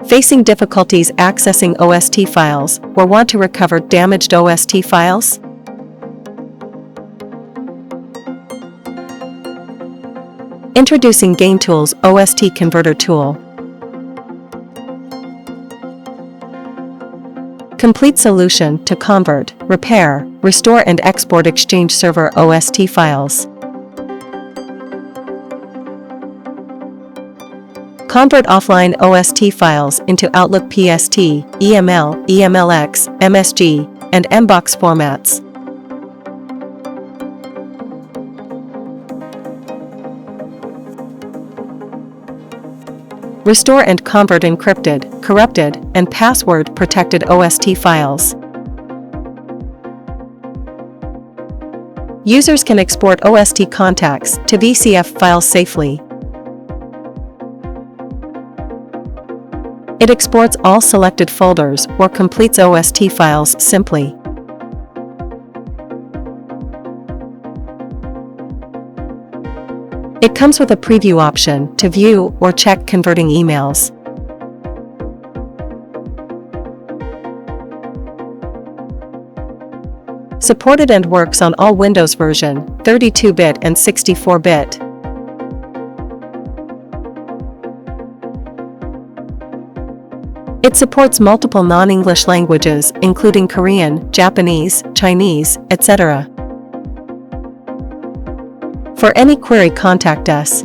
Facing difficulties accessing OST files or want to recover damaged OST files? Introducing GainTools OST Converter tool. Complete solution to convert, repair, restore and export Exchange Server OST files. Convert offline OST files into Outlook PST, EML, EMLX, MSG, and MBOX formats. Restore and convert encrypted, corrupted, and password-protected OST files. Users can export OST contacts to VCF files safely. It exports all selected folders or completes OST files simply. It comes with a preview option to view or check converting emails. Supported and works on all Windows version, 32-bit and 64-bit. It supports multiple non-English languages including Korean, Japanese, Chinese, etc. For any query, contact us.